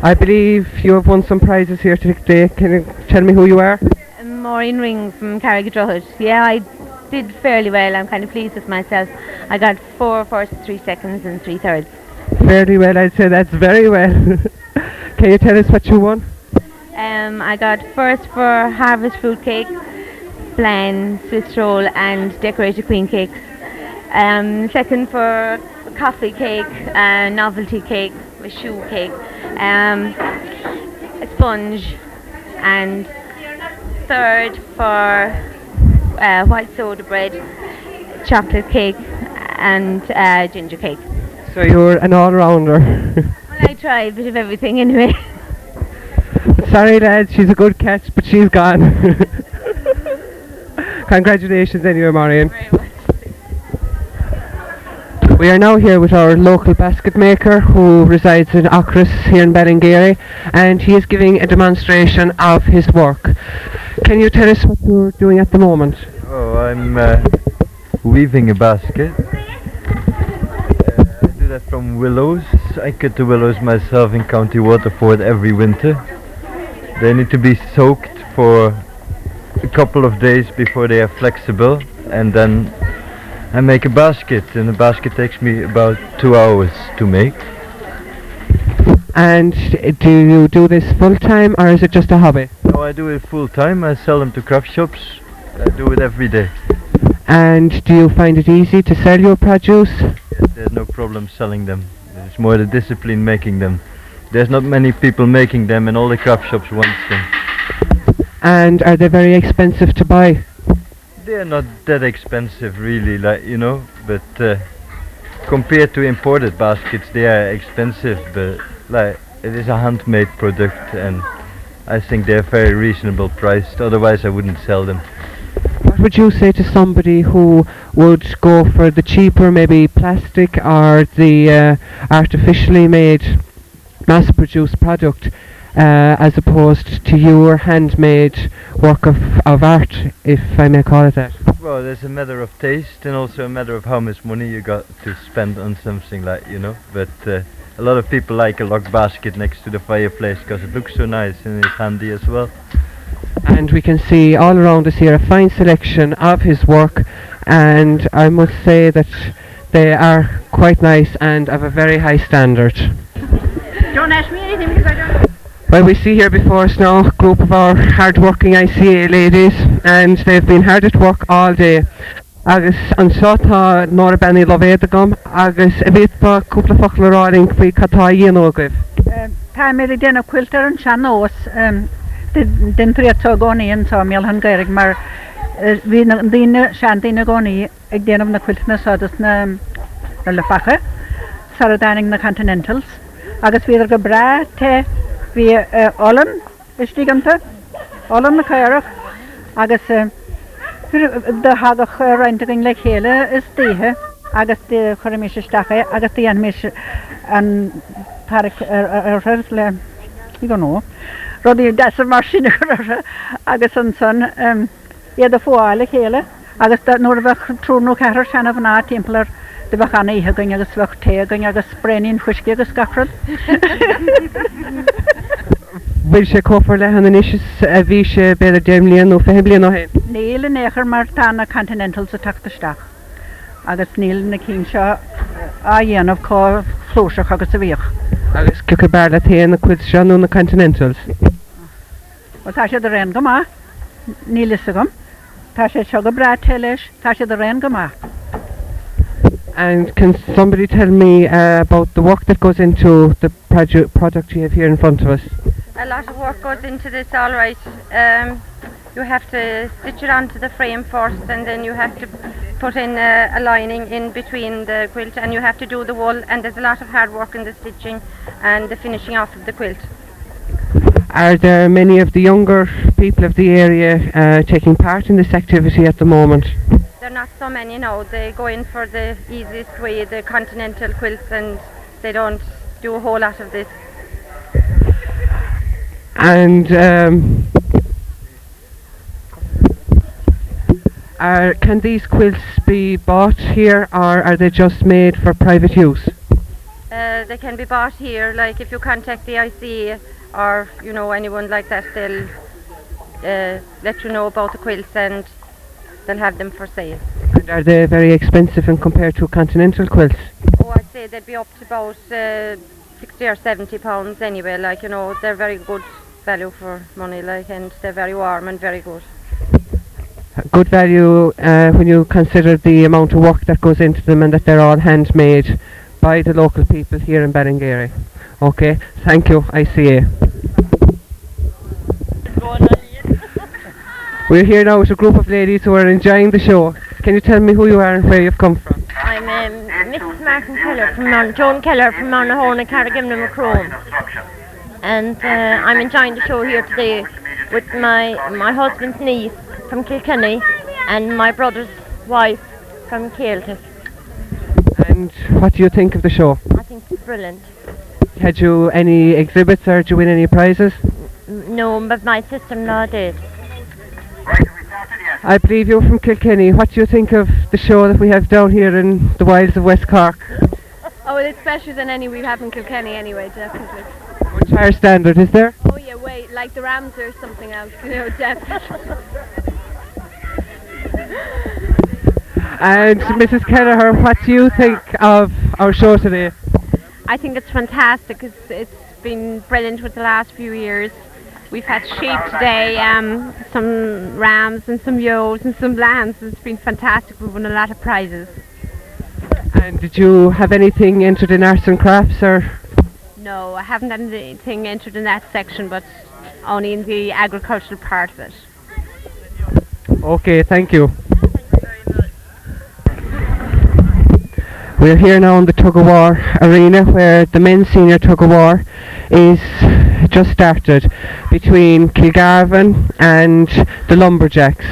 I believe you have won some prizes here today. Can you tell me who you are? Maureen Ring from Carrigadrohid. Yeah, I did fairly well. I'm kind of pleased with myself. I got 4 firsts, 3 seconds and 3 thirds. Fairly well, I'd say that's very well. Can you tell us what you won? I got first for Harvest Fruit Cake, Plain, Swiss Roll and Decorated Queen Cakes. Second for Coffee Cake, Novelty Cake, a Shoe Cake, a Sponge, and third for White Soda Bread, Chocolate Cake and Ginger Cake. So you're an all-rounder. Well, I tried a bit of everything anyway. Sorry lads, she's a good catch, but she's gone. Congratulations anyway, Marion. We are now here with our local basket maker who resides in Ochris here in Ballingeary, and he is giving a demonstration of his work. Can you tell us what you're doing at the moment? Oh, I'm weaving a basket. I do that from willows. I cut the willows myself in County Waterford every winter. They need to be soaked for a couple of days before they are flexible, and then I make a basket, and the basket takes me about 2 hours to make. And do you do this full time or is it just a hobby? No, I do it full time. I sell them to craft shops. I do it every day. And do you find it easy to sell your produce? Yes, there's no problem selling them. It's more the discipline making them. There's not many people making them, and all the craft shops want them. And are they very expensive to buy? They're not that expensive really, like, you know, but compared to imported baskets they are expensive, but like it is a handmade product, and I think they're very reasonable priced, otherwise I wouldn't sell them. What would you say to somebody who would go for the cheaper, maybe plastic or the artificially made mass-produced product, as opposed to your handmade work of art, if I may call it that? Well, there's a matter of taste and also a matter of how much money you got to spend on something, like, you know, but a lot of people like a log basket next to the fireplace because it looks so nice and it's handy as well. And we can see all around us here a fine selection of his work, and I must say that they are quite nice and of a very high standard. Don't ask me anything because I don't. Well, we see here before us now a group of our hard-working ICA ladies, and they've been hard at work all day. Agus an seo tá nóra benny lovéad agam, agus a bit ba cúpla fochla ráling fí catá íonógah. Tá mé déna quiltar an seanós, den tríatá gcónaí an tá méal han gairig, mar bhí dtíine sean dtíine gcónaí ag déanam na quiltna sádas na le facha, sar a dáning na Continentals, agus bhí go bra te bhí Olin is díganta, Olin na cairach, agus de hagach reintegin le chéile is títhe, agus de choramis istecha, agus tí an mis an parc le, I don't know, rodí desar mar sinna chorra, agus an son iad a fóáil le chéile, agus nóir bheith trúnú ceithar seanna bhná timplar de bheith anna ihe gain agus bheith té gain agus breinin chuisci agus gafrad. Bhfuil sé cófar le an isis a bhí sé beidir 10 bliain nó 5 bliain ó hain? Níl in éair mar tá na Continentals a tachtasteach, agus níl na cín seo a dhéanamh có flúiseach agus a bhíoch. Agus cucur bear le taon na cuid seo nó na Continentals? Well, tá sé de réon go maith, níl is agam, tá sé seo go bra te leis, tá sé de réon go maith. And can somebody tell me about the work that goes into the product you have here in front of us? A lot of work goes into this, all right. You have to stitch it onto the frame first, and then you have to put in a lining in between the quilt, and you have to do the wool, and there's a lot of hard work in the stitching and the finishing off of the quilt. Are there many of the younger people of the area taking part in this activity at the moment? There are not so many now. They go in for the easiest way, the continental quilts, and they don't do a whole lot of this. And can these quilts be bought here, or are they just made for private use? They can be bought here, like if you contact the ICA or you know anyone like that, they'll let you know about the quilts and they'll have them for sale. And are they very expensive in compared to continental quilts? Oh, I'd say they'd be up to about 60 or 70 pounds anyway, like, you know, they're very good value for money, like, and they're very warm and very good. Good value when you consider the amount of work that goes into them and that they're all handmade by the local people here in Ballingeary. Okay, thank you, ICA. We're here now with a group of ladies who are enjoying the show. Can you tell me who you are and where you've come from? I'm Mrs. Martin Keller from Joan Keller from Monaghan, Carrigamna Macrone. And I'm enjoying the show here today with my husband's niece from Kilkenny and my brother's wife from Caeltic. And what do you think of the show? I think it's brilliant. Had you any exhibits or did you win any prizes? No, but my sister-in-law did. I believe you're from Kilkenny. What do you think of the show that we have down here in the wilds of West Cork? Oh, well, it's better than any we have in Kilkenny anyway, definitely. Much higher standard, is there? Oh yeah, wait, like the Rams or something else, you know, definitely. And Mrs. Kelleher, what do you think of our show today? I think it's fantastic. It's been brilliant with the last few years. We've had sheep today, some rams and some ewes and some lambs. It's been fantastic. We've won a lot of prizes. And did you have anything entered in arts and crafts, or? No, I haven't had anything entered in that section, but only in the agricultural part of it. Okay, thank you. We're here now in the tug-of-war arena, where the men's senior tug-of-war is just started between Kilgarvan and the Lumberjacks.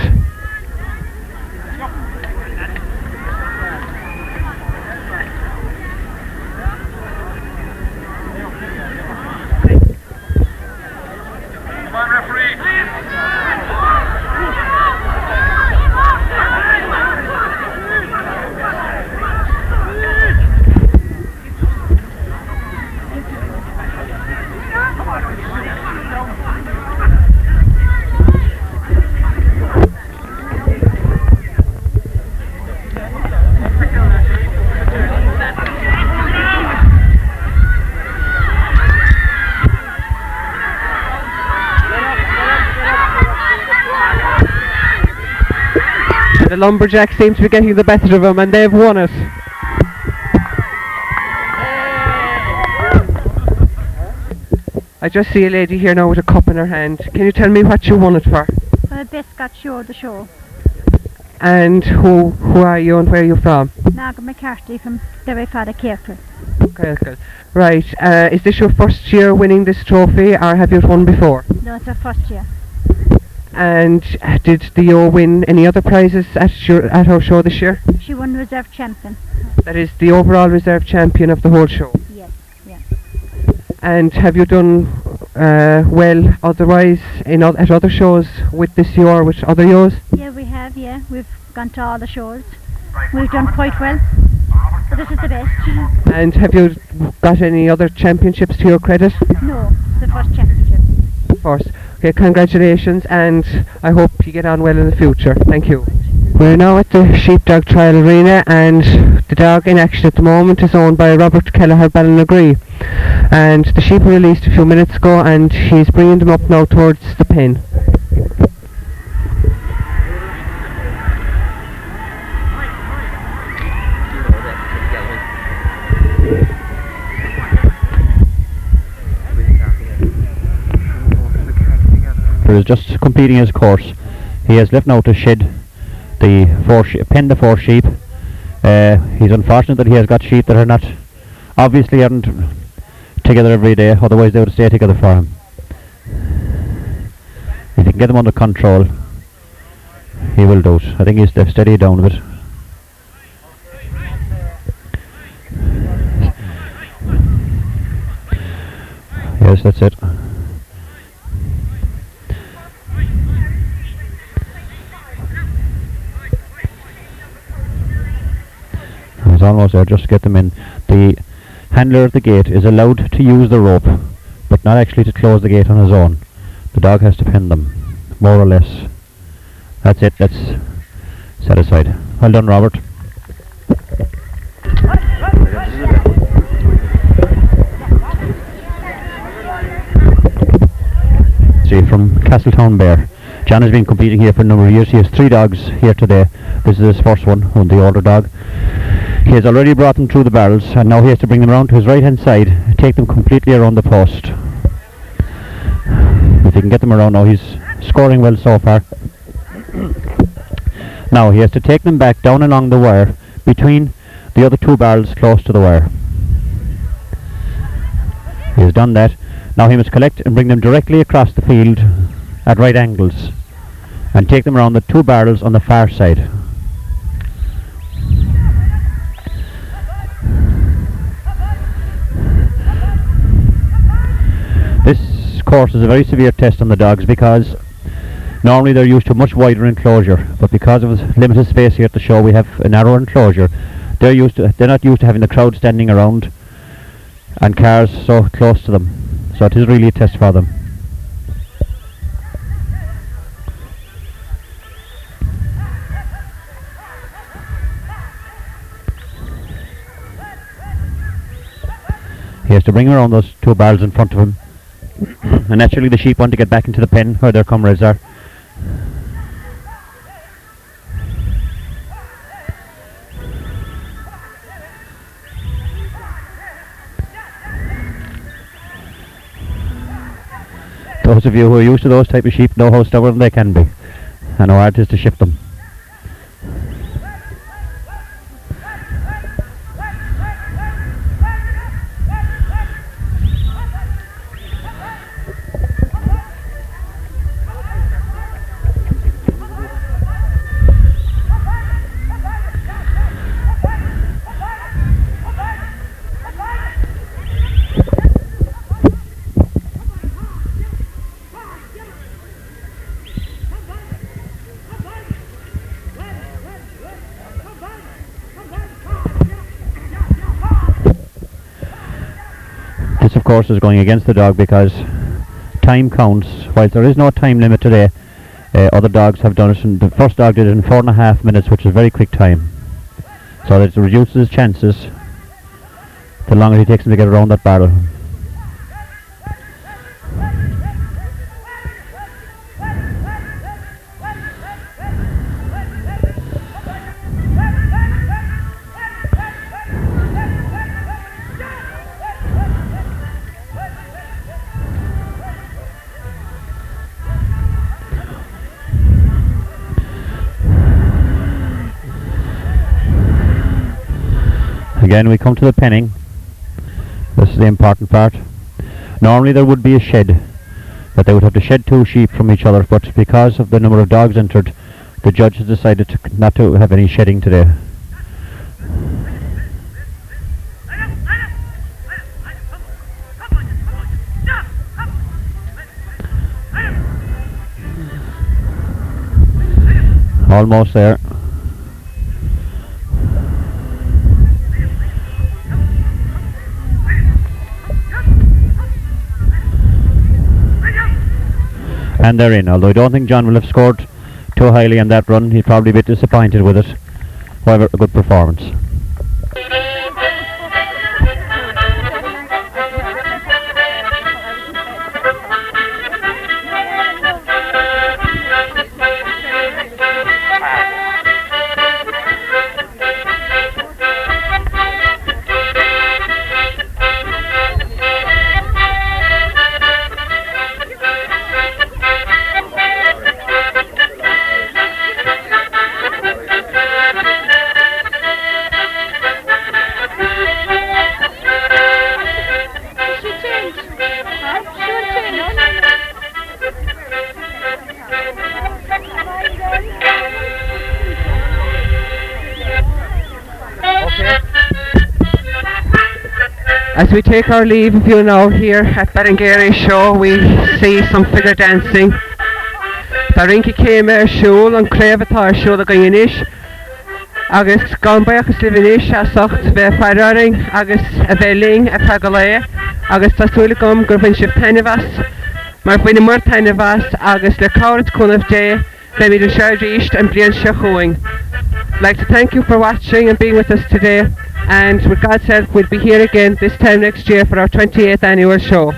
The Lumberjacks seem to be getting the better of them, and they've won it. I just see a lady here now with a cup in her hand. Can you tell me what you won it for? Best got show the show. And who are you and where are you from? Naga McCarthy from Derryfada Kirkle. Okay. Right, is this your first year winning this trophy, or have you won before? No, it's our first year. And did the Yo win any other prizes at our show this year? She won reserve champion. That is the overall reserve champion of the whole show? Yes, yeah. And have you done well otherwise at other shows with this Yo or with other Yos? Yeah, we have, yeah. We've gone to all the shows. We've done quite well. But this is the best. And have you got any other championships to your credit? No, it's the first championship. Of course. Okay, congratulations, and I hope you get on well in the future. Thank you. We're now at the Sheepdog Trial Arena, and the dog in action at the moment is owned by Robert Kelleher Ballingeary. And the sheep were released a few minutes ago, and he's bringing them up now towards the pen. Is just completing his course. He has left now to shed the pen the four sheep. He's unfortunate that he has got sheep that are not obviously aren't together every day, otherwise they would stay together for him. If he can get them under control, he will do it. I think they've steadied down a bit. Yes, that's it. It's almost there, just to get them in. The handler at the gate is allowed to use the rope, but not actually to close the gate on his own. The dog has to pen them, more or less. That's it, that's satisfied. Well done, Robert. See, from Castletown Bear. John has been competing here for a number of years. He has 3 dogs here today. This is his first one, the older dog. He has already brought them through the barrels, and now he has to bring them around to his right hand side, take them completely around the post. If he can get them around now, he's scoring well so far. Now he has to take them back down along the wire between the other 2 barrels close to the wire. He has done that. Now he must collect and bring them directly across the field at right angles and take them around the 2 barrels on the far side. This course is a very severe test on the dogs because Normally they're used to a much wider enclosure, but because of limited space here at the show, we have a narrow enclosure. They're not used to having the crowd standing around and cars so close to them. So it is really a test for them. He has to bring around those two barrels in front of him. And naturally the sheep want to get back into the pen where their comrades are. Those of you who are used to those type of sheep know how stubborn they can be and how hard it is to shift them. This of course is going against the dog because time counts. Whilst there is no time limit today, other dogs have done it, and the first dog did it in 4.5 minutes, which is a very quick time. So it reduces his chances the longer he takes him to get around that barrel. Again we come to the penning. This is the important part. Normally there would be a shed, but they would have to shed 2 sheep from each other, but because of the number of dogs entered, the judge has decided not to have any shedding today. Almost there. And they're in, although I don't think John will have scored too highly on that run. He'd probably be disappointed with it. However, a good performance. As we take our leave of you now here at Ballingeary show, we see some figure dancing. Tarinki came show and Crevatar show the Gainish. Agus gone by agus livinish as socht be firing agus a belling a pagalaya agus tasuli gum gurpin ship tanivas. Maar when the more tanivas agus le coward kun of day, then we do share east and Brien showing. I'd like to thank you for watching and being with us today. And with God's help, we'll be here again this time next year for our 28th annual show.